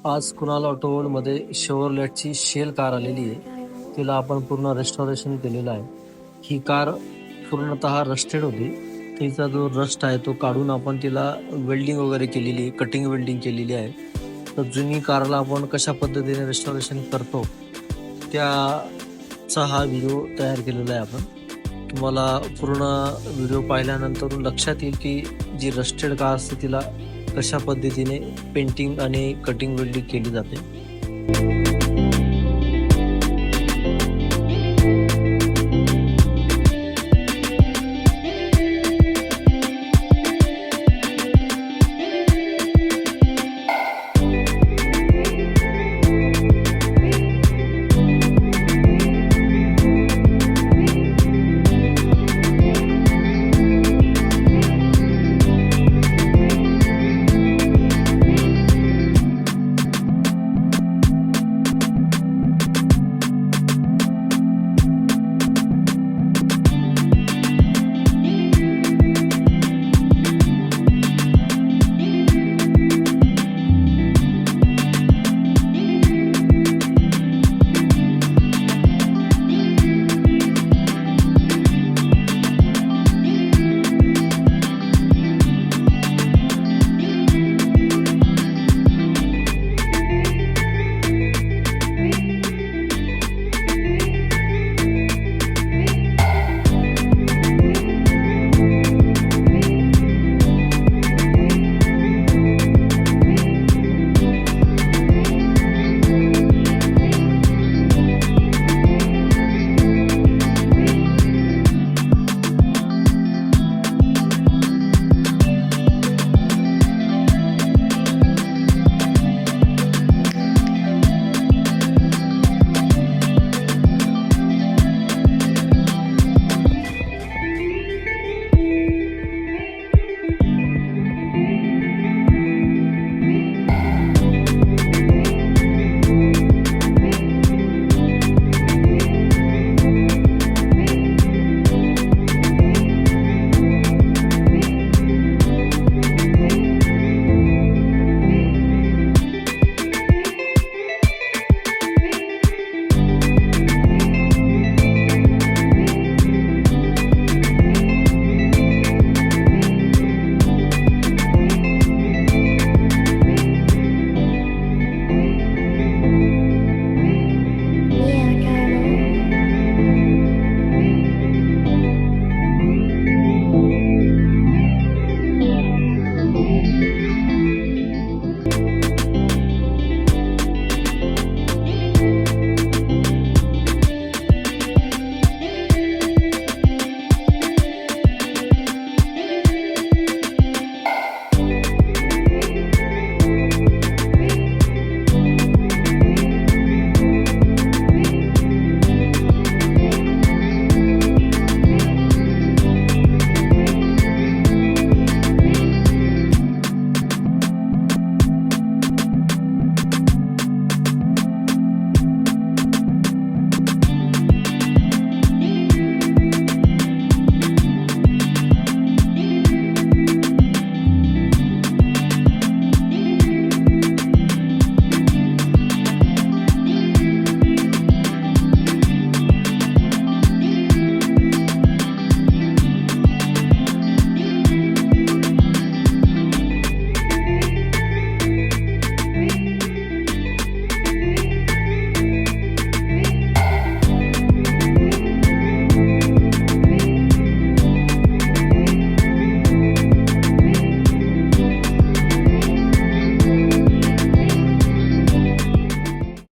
आज Kunal auto world मध्ये शेवरलेटची shell car आलेली आहे. तिला आपण पूर्ण रेस्टॉरेशन केलेलं आहे. ही कार पूर्णतः रस्टेड होती. तिचा जो रस्ट आहे तो काढून आपण तिला वेल्डिंग वगैरे केलेली आहे, कटिंग वेल्डिंग केलेली आहे. तर जुनी कारला आपण कशा पद्धतीने रेस्टॉरेशन करतो त्याचा हा व्हिडिओ तयार केलेला आहे आपण. तुम्हाला पूर्ण व्हिडिओ पाहिल्यानंतर लक्षात येईल की जी रस्टेड कार असते तिला कशा पद्धतीने पेंटिंग आणि कटिंग वेल्डिंग केली जाते.